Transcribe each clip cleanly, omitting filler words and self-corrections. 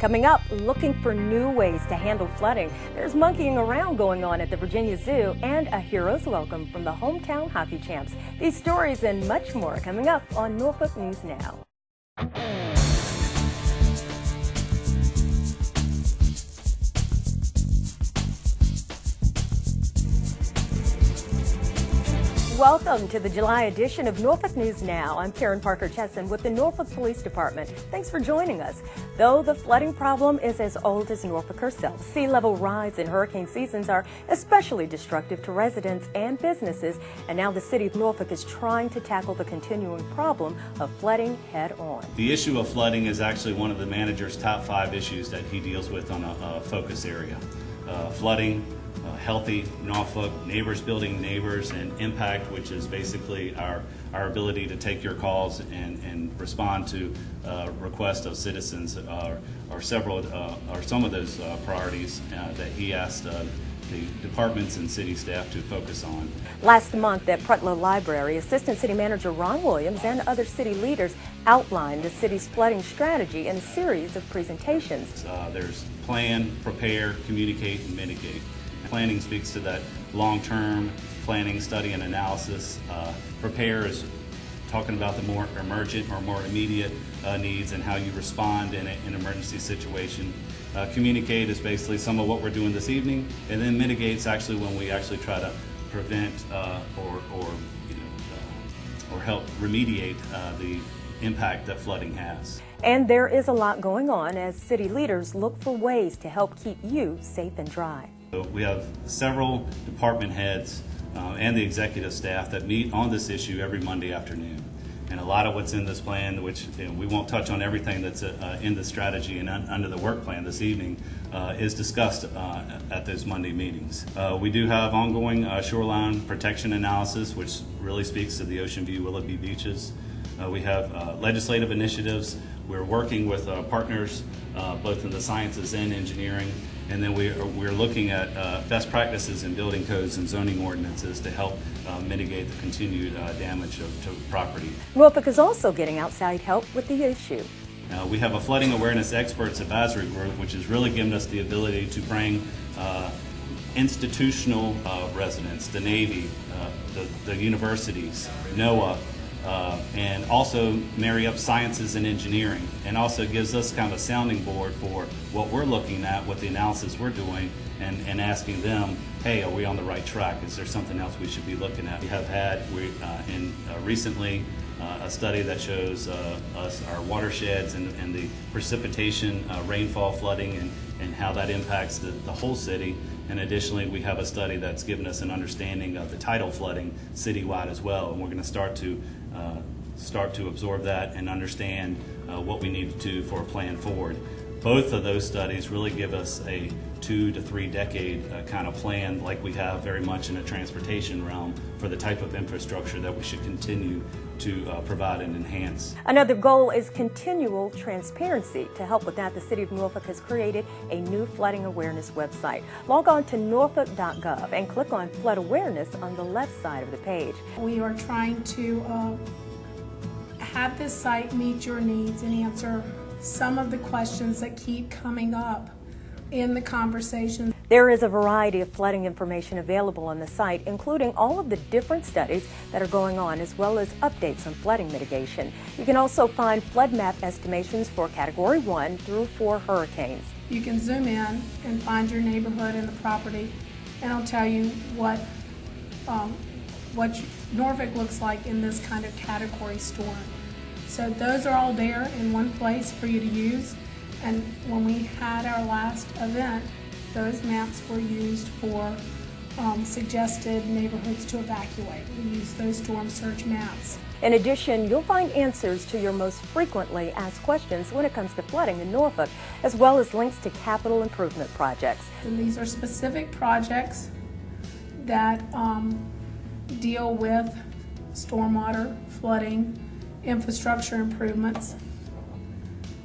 Coming up, looking for new ways to handle flooding. There's monkeying around going on at the Virginia Zoo and a hero's welcome from the hometown hockey champs. These stories and much more coming up on Norfolk News Now. Welcome to the July edition of Norfolk News Now. I'm Karen Parker Chesson with the Norfolk Police Department. Thanks for joining us. Though the flooding problem is as old as Norfolk herself, sea level rise in hurricane seasons are especially destructive to residents and businesses, and now the city of Norfolk is trying to tackle the continuing problem of flooding head on. The issue of flooding is actually one of the manager's top 5 issues that he deals with on a focus area. Flooding, healthy Norfolk, neighbors building neighbors, and impact, which is basically our ability to take your calls and respond to requests of citizens are some of those priorities that he asked the departments and city staff to focus on. Last month at Prutlow Library, Assistant City Manager Ron Williams and other city leaders outlined the city's flooding strategy in a series of presentations. There's plan, prepare, communicate, and mitigate. Planning speaks to that long-term planning, study, and analysis. Prepare is talking about the more emergent or more immediate needs and how you respond in an emergency situation. Communicate is basically some of what we're doing this evening, and then mitigate is actually when we actually try to prevent or help remediate the impact that flooding has. And there is a lot going on as city leaders look for ways to help keep you safe and dry. So we have several department heads and the executive staff that meet on this issue every Monday afternoon. And a lot of what's in this plan, which we won't touch on everything that's in the strategy and under the work plan this evening, is discussed at those Monday meetings. We do have ongoing shoreline protection analysis, which really speaks to the Ocean View Willoughby beaches. We have legislative initiatives. We're working with partners both in the sciences and engineering, and then we're looking at best practices in building codes and zoning ordinances to help mitigate the continued damage to property. Norfolk is also getting outside help with the issue. We have a flooding awareness experts advisory group, which has really given us the ability to bring institutional residents, the Navy, the universities, NOAA, and also marry up sciences and engineering, and also gives us kind of a sounding board for what we're looking at, what the analysis we're doing, and asking them, hey, are we on the right track? Is there something else we should be looking at? We have had recently a study that shows our watersheds and the precipitation, rainfall, flooding, and how that impacts the whole city. And additionally, we have a study that's given us an understanding of the tidal flooding citywide as well, and we're going to start to absorb that and understand what we need to do for a plan forward. Both of those studies really give us a 2 to 3 decade kind of plan, like we have very much in a transportation realm, for the type of infrastructure that we should continue to provide and enhance. Another goal is continual transparency. To help with that, the City of Norfolk has created a new flooding awareness website. Log on to norfolk.gov and click on Flood Awareness on the left side of the page. We are trying to have this site meet your needs and answer some of the questions that keep coming up in the conversation. There is a variety of flooding information available on the site, including all of the different studies that are going on, as well as updates on flooding mitigation. You can also find flood map estimations for Category 1 through 4 hurricanes. You can zoom in and find your neighborhood and the property, and it'll tell you what Norfolk looks like in this kind of category storm. So those are all there in one place for you to use. And when we had our last event, those maps were used for suggested neighborhoods to evacuate. We used those storm surge maps. In addition, you'll find answers to your most frequently asked questions when it comes to flooding in Norfolk, as well as links to capital improvement projects. And these are specific projects that deal with stormwater, flooding, infrastructure improvements.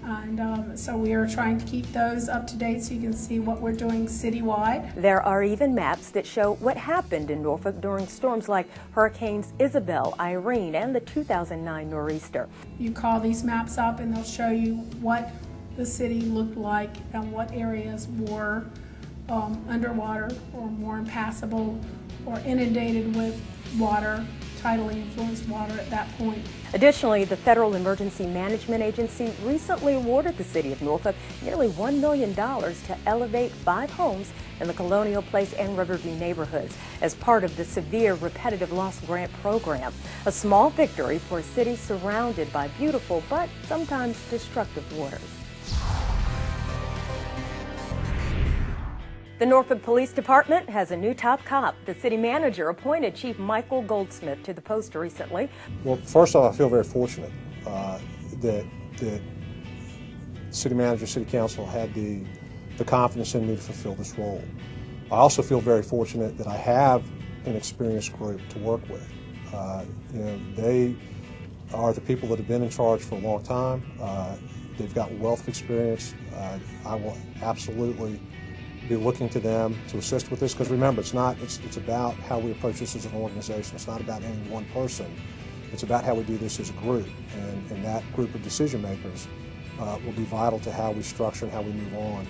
And so we are trying to keep those up to date so you can see what we're doing citywide. There are even maps that show what happened in Norfolk during storms like Hurricanes Isabel, Irene, and the 2009 nor'easter. You call these maps up and they'll show you what the city looked like and what areas were underwater or more impassable or inundated with water, tidally influenced water at that point. Additionally, the Federal Emergency Management Agency recently awarded the City of Norfolk nearly $1 million to elevate 5 homes in the Colonial Place and Riverview neighborhoods as part of the Severe Repetitive Loss Grant Program. A small victory for a city surrounded by beautiful but sometimes destructive waters. The Norfolk Police Department has a new top cop. The city manager appointed Chief Michael Goldsmith to the post recently. Well, first off, I feel very fortunate that city manager, city council had the confidence in me to fulfill this role. I also feel very fortunate that I have an experienced group to work with. They are the people that have been in charge for a long time. They've got wealth of experience. I will absolutely be looking to them to assist with this, because remember, it's about how we approach this as an organization. It's not about any one person. It's about how we do this as a group, and that group of decision makers will be vital to how we structure and how we move on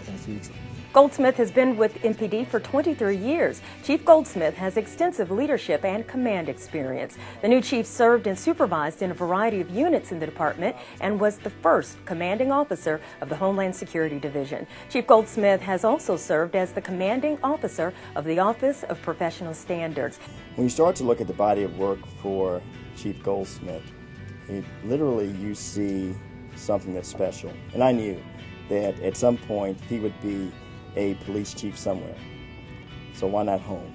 in the future. Goldsmith has been with MPD for 23 years. Chief Goldsmith has extensive leadership and command experience. The new chief served and supervised in a variety of units in the department and was the first commanding officer of the Homeland Security Division. Chief Goldsmith has also served as the commanding officer of the Office of Professional Standards. When you start to look at the body of work for Chief Goldsmith, literally you see something that's special. And I knew that at some point he would be a police chief somewhere. So why not home?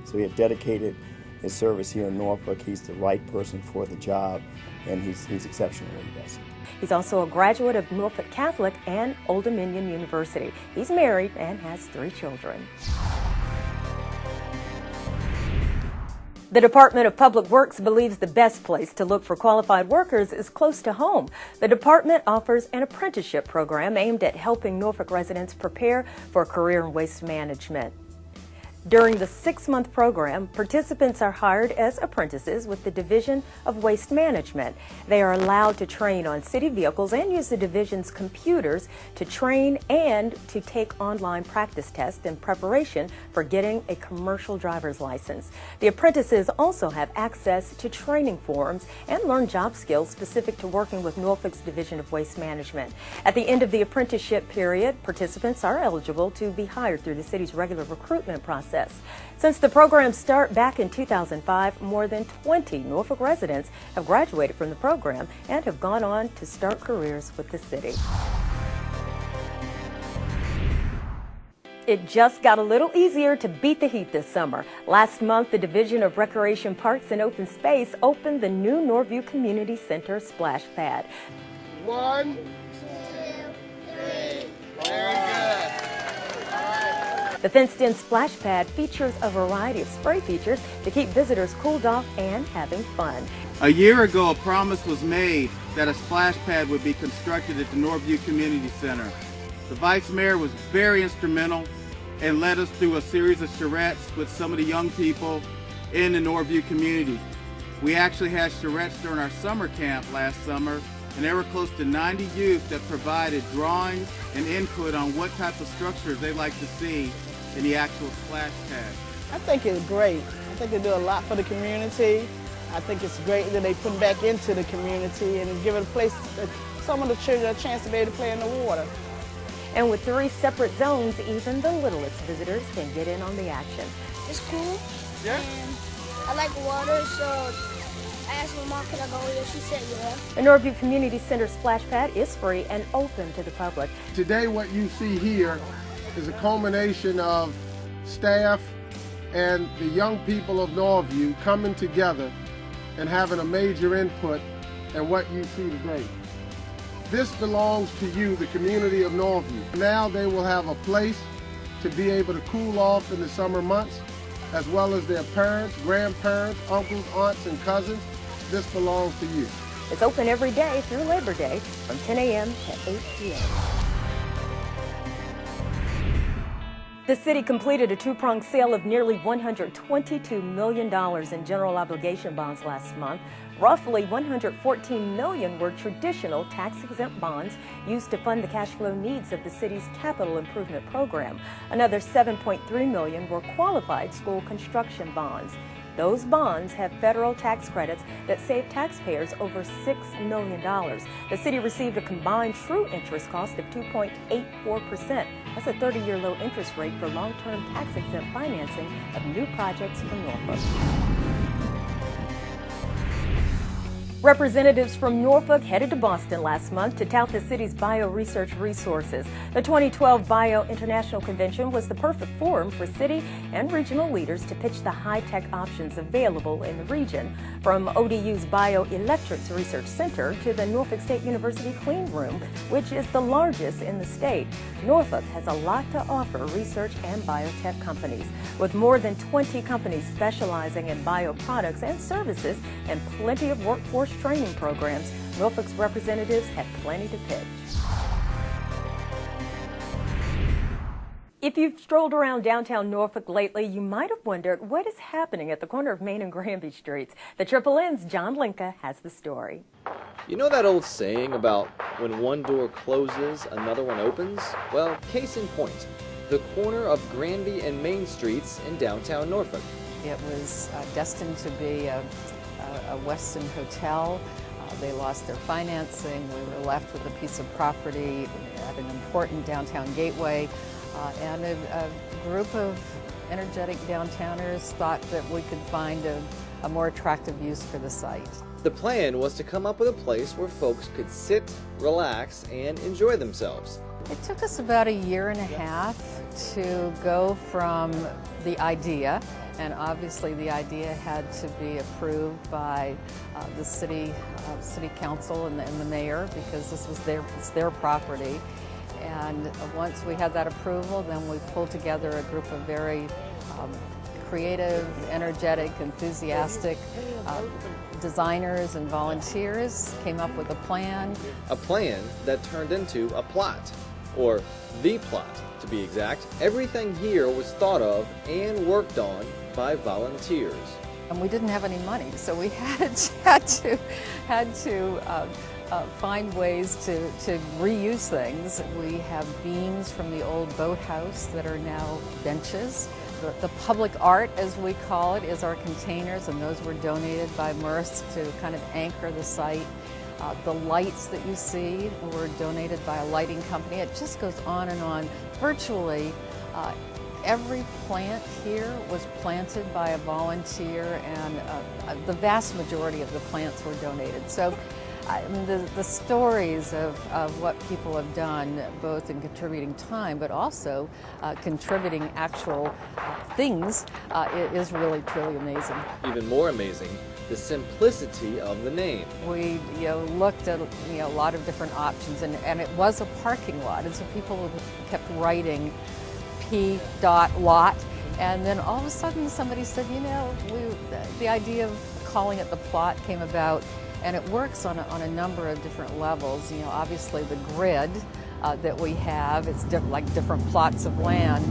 So he had dedicated his service here in Norfolk. He's the right person for the job, and he's exceptional at what he does. He's also a graduate of Norfolk Catholic and Old Dominion University. He's married and has 3 children. The Department of Public Works believes the best place to look for qualified workers is close to home. The department offers an apprenticeship program aimed at helping Norfolk residents prepare for a career in waste management. During the 6-month program, participants are hired as apprentices with the Division of Waste Management. They are allowed to train on city vehicles and use the division's computers to train and to take online practice tests in preparation for getting a commercial driver's license. The apprentices also have access to training forums and learn job skills specific to working with Norfolk's Division of Waste Management. At the end of the apprenticeship period, participants are eligible to be hired through the city's regular recruitment process. Since the program started back in 2005, more than 20 Norfolk residents have graduated from the program and have gone on to start careers with the city. It just got a little easier to beat the heat this summer. Last month, the Division of Recreation, Parks and Open Space opened the new Norview Community Center splash pad. 1, 2, 3. Very good. The fenced-in splash pad features a variety of spray features to keep visitors cooled off and having fun. A year ago, a promise was made that a splash pad would be constructed at the Norview Community Center. The Vice Mayor was very instrumental and led us through a series of charrettes with some of the young people in the Norview community. We actually had charrettes during our summer camp last summer, and there were close to 90 youth that provided drawings and input on what type of structures they'd like to see in the actual splash pad. I think it's great. I think they do a lot for the community. I think it's great that they put back into the community and give it a place, some of the children a chance to be able to play in the water. And with 3 separate zones, even the littlest visitors can get in on the action. It's cool. Yeah. And I like water, so I asked my mom, can I go here? She said yeah. The Norview Community Center splash pad is free and open to the public. Today what you see here is a culmination of staff and the young people of Norview coming together and having a major input in what you see today. This belongs to you, the community of Norview. Now they will have a place to be able to cool off in the summer months, as well as their parents, grandparents, uncles, aunts, and cousins. This belongs to you. It's open every day through Labor Day from 10 a.m. to 8 p.m. The city completed a two-pronged sale of nearly $122 million in general obligation bonds last month. Roughly $114 million were traditional tax-exempt bonds used to fund the cash flow needs of the city's capital improvement program. Another $7.3 million were qualified school construction bonds. Those bonds have federal tax credits that save taxpayers over $6 million. The city received a combined true interest cost of 2.84%. That's a 30-year low interest rate for long-term tax-exempt financing of new projects from Norfolk. Representatives from Norfolk headed to Boston last month to tout the city's bio-research resources. The 2012 Bio International Convention was the perfect forum for city and regional leaders to pitch the high-tech options available in the region. From ODU's Bioelectrics Research Center to the Norfolk State University Clean Room, which is the largest in the state, Norfolk has a lot to offer research and biotech companies. With more than 20 companies specializing in bioproducts and services and plenty of workforce training programs, Norfolk's representatives had plenty to pitch. If you've strolled around downtown Norfolk lately, you might have wondered what is happening at the corner of Main and Granby Streets. The Triple N's John Linka has the story. You know that old saying about when one door closes, another one opens? Well, case in point, the corner of Granby and Main Streets in downtown Norfolk. It was destined to be a Westin hotel. They lost their financing. We were left with a piece of property at an important downtown gateway, and a group of energetic downtowners thought that we could find a more attractive use for the site. The plan was to come up with a place where folks could sit, relax, and enjoy themselves. It took us about a year and a half to go from the idea, and obviously the idea had to be approved by the city council and the mayor, because this was their property. And once we had that approval, then we pulled together a group of very creative, energetic, enthusiastic designers and volunteers, came up with a plan. A plan that turned into a plot, or the plot to be exact. Everything here was thought of and worked on by volunteers. And we didn't have any money, so we had to find ways to reuse things. We have beams from the old boathouse that are now benches. The public art, as we call it, is our containers, and those were donated by MERS to kind of anchor the site. The lights that you see were donated by a lighting company. It just goes on and on. Virtually every plant here was planted by a volunteer, and the vast majority of the plants were donated. So I mean, the stories of what people have done, both in contributing time, but also contributing actual things, is really, truly amazing. Even more amazing, the simplicity of the name. We looked at a lot of different options, and it was a parking lot, and so people kept writing P.lot, and then all of a sudden somebody said, the idea of calling it the plot came about. And it works on a number of different levels. Obviously the grid that we have, it's like different plots of land,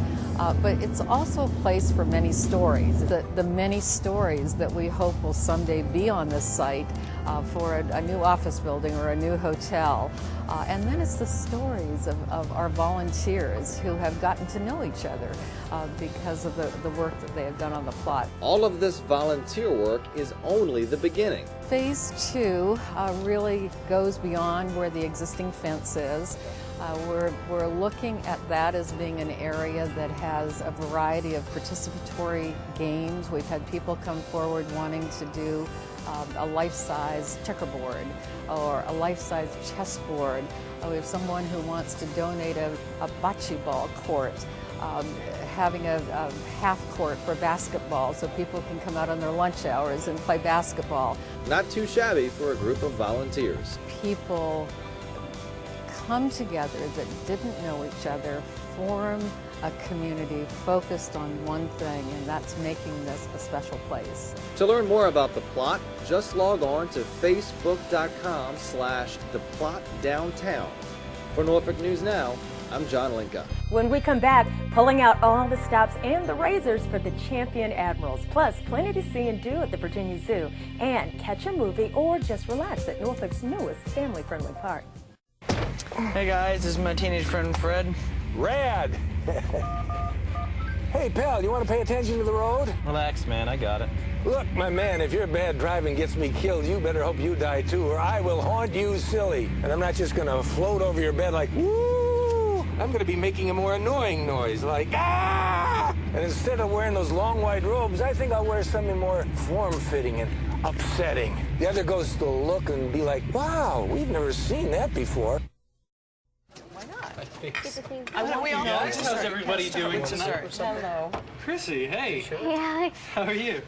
but it's also a place for many stories. The many stories that we hope will someday be on this site for a new office building or a new hotel. And then it's the stories of our volunteers who have gotten to know each other because of the work that they have done on the plot. All of this volunteer work is only the beginning. Phase 2 really goes beyond where the existing fence is. We're looking at that as being an area that has a variety of participatory games. We've had people come forward wanting to do a life-size checkerboard or a life-size chessboard. We have someone who wants to donate a bocce ball court, having a half court for basketball so people can come out on their lunch hours and play basketball. Not too shabby for a group of volunteers. People come together that didn't know each other, form a community focused on one thing, and that's making this a special place. To learn more about The Plot, just log on to facebook.com/theplotdowntown. For Norfolk News Now, I'm John Linka. When we come back, pulling out all the stops and the razors for the champion Admirals, plus plenty to see and do at the Virginia Zoo, and catch a movie or just relax at Norfolk's newest family-friendly park. Hey guys, this is my teenage friend Fred. Rad! Hey pal, you want to pay attention to the road? Relax, man, I got it. Look, my man, if your bad driving gets me killed, you better hope you die too, or I will haunt you silly. And I'm not just gonna float over your bed like, woo! I'm gonna be making a more annoying noise, like, ah! And instead of wearing those long white robes, I think I'll wear something more form-fitting and upsetting. The other ghosts will look and be like, wow, we've never seen that before. How's everybody doing tonight? Hello. Chrissy, hey. Hey, Alex. How are you?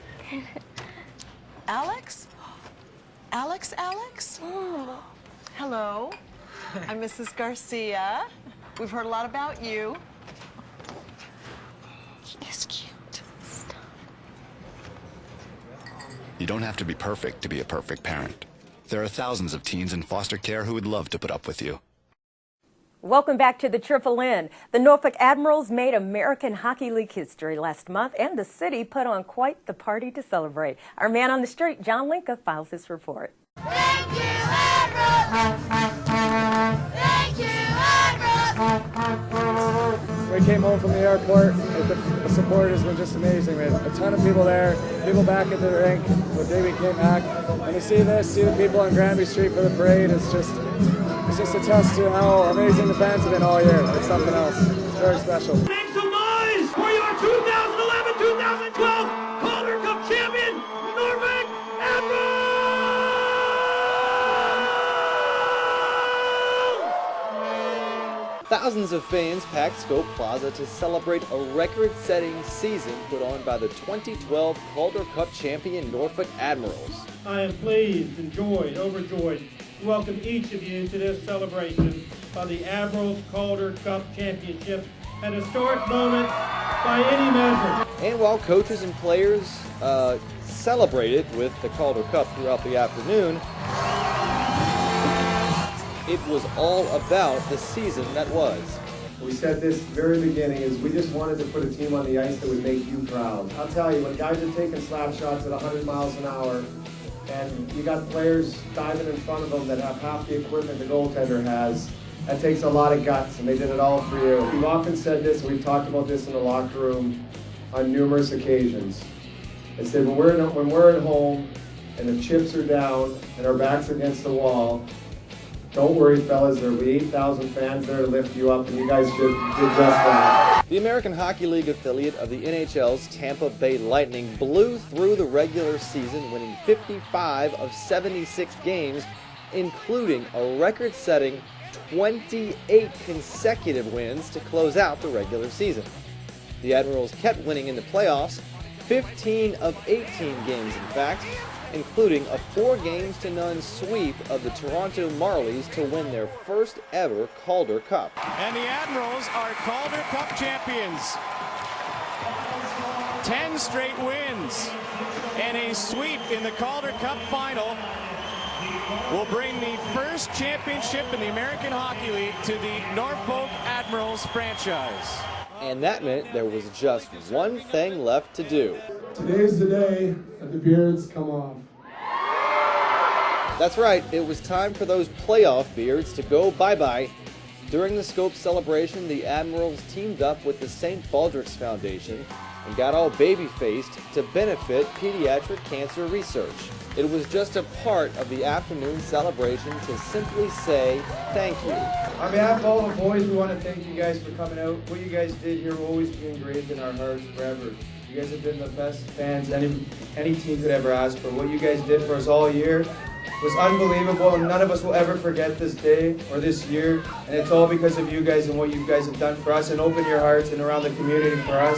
Alex? Alex? Hello. I'm Mrs. Garcia. We've heard a lot about you. He is cute. Stop. You don't have to be perfect to be a perfect parent. There are thousands of teens in foster care who would love to put up with you. Welcome back to the Triple N. The Norfolk Admirals made American Hockey League history last month, and the city put on quite the party to celebrate. Our man on the street, John Linka, files this report. Thank you, Admirals! Thank you, Admirals! We came home from the airport. The support has been just amazing. We had a ton of people there, people back at the rink the day we came back. And to see this, see the people on Granby Street for the parade, it's just a test to how amazing the fans have been all year. It's something else. It's very special. Make some noise for your 2011-2012 Calder Cup champion, Norfolk Admirals! Thousands of fans packed Scope Plaza to celebrate a record-setting season put on by the 2012 Calder Cup champion Norfolk Admirals. I am pleased and overjoyed to welcome each of you to this celebration of the Admirals Calder Cup Championship, an historic moment by any measure. And while coaches and players celebrated with the Calder Cup throughout the afternoon, it was all about the season that was. We said this very beginning is we just wanted to put a team on the ice that would make you proud. I'll tell you, when guys are taking slap shots at 100 miles an hour, and you got players diving in front of them that have half the equipment the goaltender has, that takes a lot of guts, and they did it all for you. We've often said this, and we've talked about this in the locker room on numerous occasions. I said when we're at home and the chips are down and our backs against the wall, don't worry, fellas, there'll be 8,000 fans there to lift you up, and you guys should do just that. The American Hockey League affiliate of the NHL's Tampa Bay Lightning blew through the regular season, winning 55 of 76 games, including a record-setting 28 consecutive wins to close out the regular season. The Admirals kept winning in the playoffs, 15 of 18 games in fact, including a 4-0 sweep of the Toronto Marlies to win their first ever Calder Cup. And the Admirals are Calder Cup champions. 10 straight wins and a sweep in the Calder Cup final will bring the first championship in the American Hockey League to the Norfolk Admirals franchise. And that meant there was just one thing left to do. Today's the day that the beards come off. That's right, it was time for those playoff beards to go bye-bye. During the Scope celebration, the Admirals teamed up with the St. Baldrick's Foundation and got all baby-faced to benefit pediatric cancer research. It was just a part of the afternoon celebration to simply say thank you. On behalf of all the boys, we want to thank you guys for coming out. What you guys did here will always be engraved in our hearts forever. You guys have been the best fans any team could ever ask for. What you guys did for us all year was unbelievable, and none of us will ever forget this day or this year. And it's all because of you guys and what you guys have done for us, and open your hearts and around the community for us.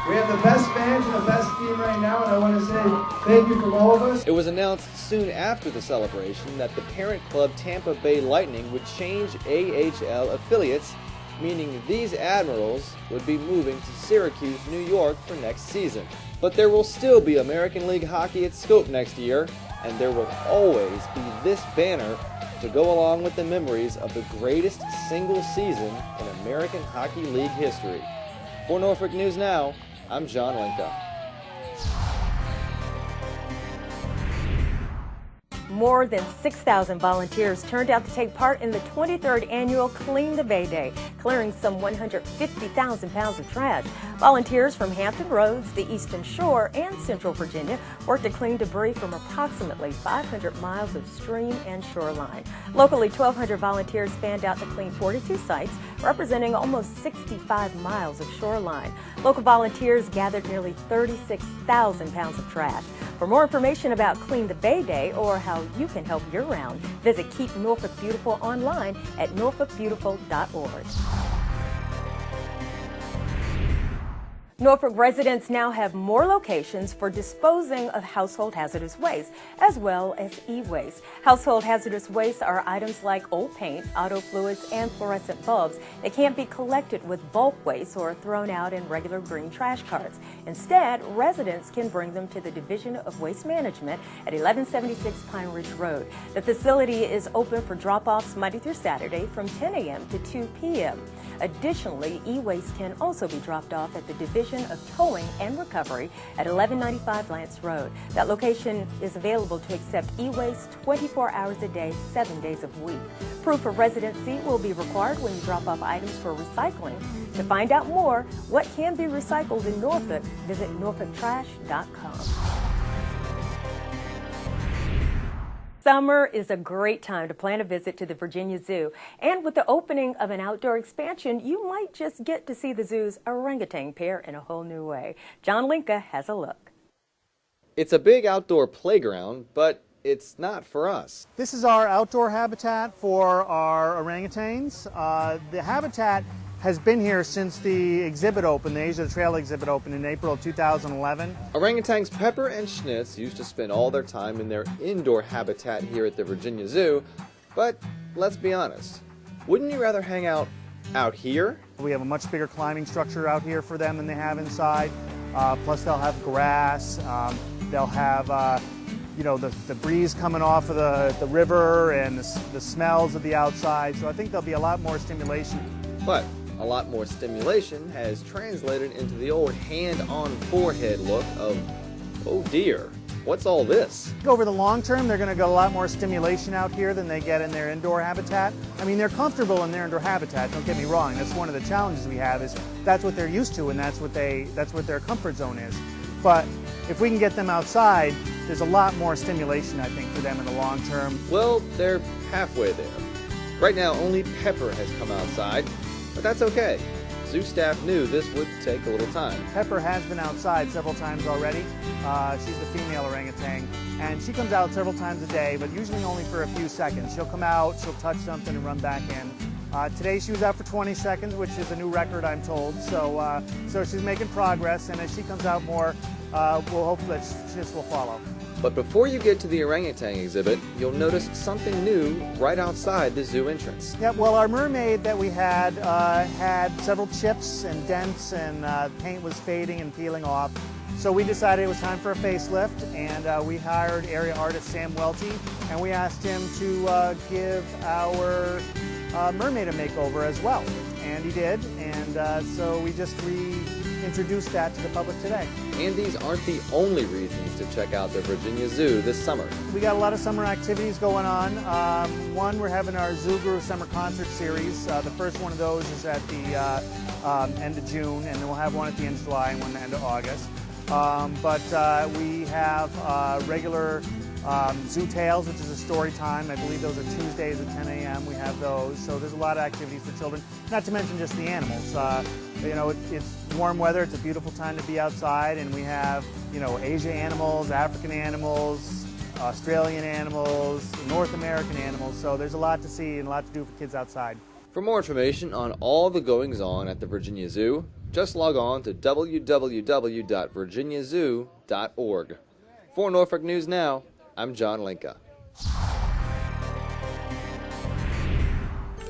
We have the best fans and the best team right now, and I want to say thank you from all of us. It was announced soon after the celebration that the parent club Tampa Bay Lightning would change AHL affiliates, meaning these Admirals would be moving to Syracuse, New York for next season. But there will still be American League hockey at Scope next year, and there will always be this banner to go along with the memories of the greatest single season in American Hockey League history. For Norfolk News Now, I'm John Linka. More than 6,000 volunteers turned out to take part in the 23rd annual Clean the Bay Day, clearing some 150,000 pounds of trash. Volunteers from Hampton Roads, the Eastern Shore, and Central Virginia worked to clean debris from approximately 500 miles of stream and shoreline. Locally, 1,200 volunteers fanned out to clean 42 sites, representing almost 65 miles of shoreline. Local volunteers gathered nearly 36,000 pounds of trash. For more information about Clean the Bay Day or how you can help year-round, visit Keep Norfolk Beautiful online at norfolkbeautiful.org. Norfolk residents now have more locations for disposing of household hazardous waste, as well as e-waste. Household hazardous waste are items like old paint, auto fluids, and fluorescent bulbs that can't be collected with bulk waste or thrown out in regular green trash carts. Instead, residents can bring them to the Division of Waste Management at 1176 Pine Ridge Road. The facility is open for drop-offs Monday through Saturday from 10 a.m. to 2 p.m. Additionally, e-waste can also be dropped off at the Division of Towing and Recovery at 1195 Lance Road. That location is available to accept e-waste 24 hours a day, 7 days a week. Proof of residency will be required when you drop off items for recycling. To find out more what can be recycled in Norfolk, visit norfolktrash.com. Summer is a great time to plan a visit to the Virginia Zoo. And with the opening of an outdoor expansion, you might just get to see the zoo's orangutan pair in a whole new way. John Linka has a look. It's a big outdoor playground, but it's not for us. This is our outdoor habitat for our orangutans. The habitat has been here since the exhibit opened, the Asia the Trail exhibit opened in April of 2011. Orangutans Pepper and Schnitz used to spend all their time in their indoor habitat here at the Virginia Zoo, but let's be honest, wouldn't you rather hang out here? We have a much bigger climbing structure out here for them than they have inside. Plus they'll have grass, they'll have you know, the breeze coming off of the river and the smells of the outside, so I think there'll be a lot more stimulation. But a lot more stimulation has translated into the old hand-on-forehead look of, oh dear, what's all this? Over the long term, they're going to get a lot more stimulation out here than they get in their indoor habitat. I mean, they're comfortable in their indoor habitat, don't get me wrong. That's one of the challenges we have, is that's what they're used to and that's what their comfort zone is. But if we can get them outside, there's a lot more stimulation, I think, for them in the long term. Well, they're halfway there. Right now, only Pepper has come outside, but that's okay. Zoo staff knew this would take a little time. Pepper has been outside several times already. She's the female orangutan, and she comes out several times a day, but usually only for a few seconds. She'll come out, she'll touch something and run back in. Today she was out for 20 seconds, which is a new record, I'm told. So she's making progress, and as she comes out more, we'll hope that Schnitz will follow. But before you get to the orangutan exhibit, you'll notice something new right outside the zoo entrance. Yeah, well, our mermaid that we had had several chips and dents, and paint was fading and peeling off. So we decided it was time for a facelift, and we hired area artist Sam Welty, and we asked him to give our mermaid a makeover as well. And he did, and so we just reintroduced that to the public today. And these aren't the only reasons to check out the Virginia Zoo this summer. We got a lot of summer activities going on. One, we're having our Zoo Guru Summer Concert Series. The first one of those is at the end of June, and then we'll have one at the end of July and one at the end of August. But we have regular Zoo Tales, which is a story time. I believe those are Tuesdays at 10 a.m. We have those. So there's a lot of activities for children, not to mention just the animals. You know, it's warm weather. It's a beautiful time to be outside, and we have, you know, Asia animals, African animals, Australian animals, North American animals. So there's a lot to see and a lot to do for kids outside. For more information on all the goings-on at the Virginia Zoo, just log on to www.virginiazoo.org. For Norfolk News Now, I'm John Linka.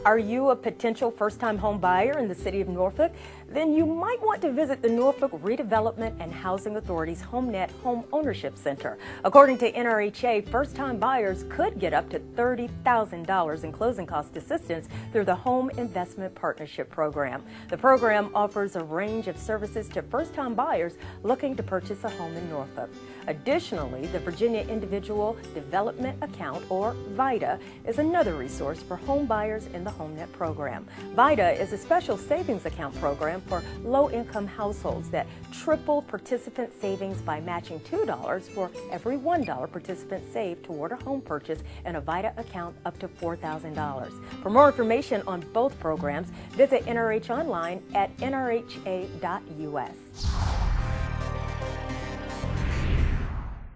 Are you a potential first-time home buyer in the city of Norfolk? Then you might want to visit the Norfolk Redevelopment and Housing Authority's HomeNet Home Ownership Center. According to NRHA, first-time buyers could get up to $30,000 in closing cost assistance through the Home Investment Partnership Program. The program offers a range of services to first-time buyers looking to purchase a home in Norfolk. Additionally, the Virginia Individual Development Account, or VIDA, is another resource for home buyers in the HomeNet program. VIDA is a special savings account program for low-income households that triple participant savings by matching $2 for every $1 participants save toward a home purchase in a VIDA account up to $4,000. For more information on both programs, visit NRH online at nrha.us.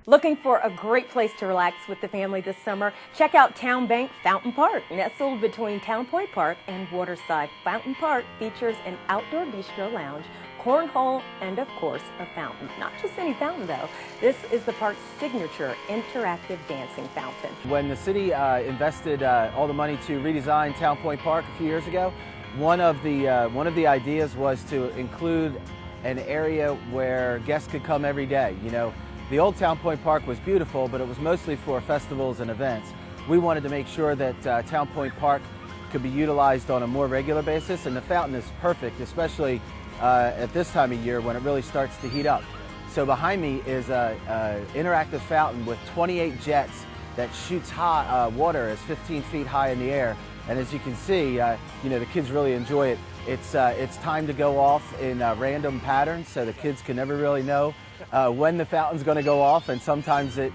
Looking for a great place to relax with the family this summer? Check out Town Bank Fountain Park. Nestled between Town Point Park and Waterside, Fountain Park features an outdoor bistro lounge, cornhole, and of course a fountain. Not just any fountain though. This is the park's signature interactive dancing fountain. When the city invested all the money to redesign Town Point Park a few years ago, one of the ideas was to include an area where guests could come every day. You know, the old Town Point Park was beautiful, but it was mostly for festivals and events. We wanted to make sure that Town Point Park could be utilized on a more regular basis, and the fountain is perfect, especially at this time of year when it really starts to heat up. So behind me is an interactive fountain with 28 jets that shoots hot water as 15 feet high in the air. And as you can see, you know, the kids really enjoy it. It's timed to go off in random patterns, so the kids can never really know when the fountain's going to go off, and sometimes it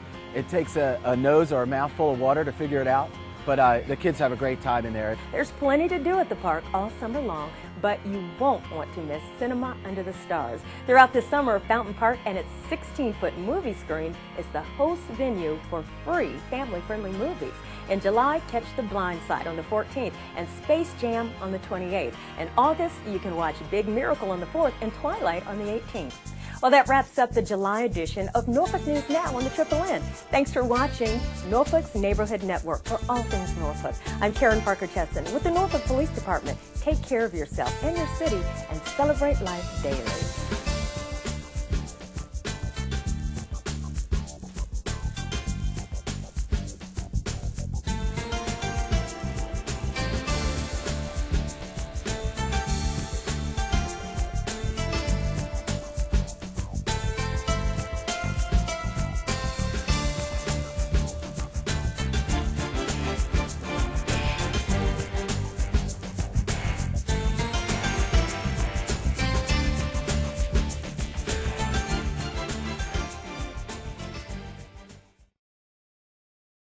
takes a nose or a mouthful of water to figure it out. But the kids have a great time in there. There's plenty to do at the park all summer long, but you won't want to miss Cinema Under the Stars. Throughout the summer, Fountain Park and its 16-foot movie screen is the host venue for free family-friendly movies. In July, catch The Blind Side on the 14th and Space Jam on the 28th. In August, you can watch Big Miracle on the 4th and Twilight on the 18th. Well, that wraps up the July edition of Norfolk News Now on the Triple N. Thanks for watching Norfolk's Neighborhood Network for all things Norfolk. I'm Karen Parker Chesson with the Norfolk Police Department. Take care of yourself and your city and celebrate life daily.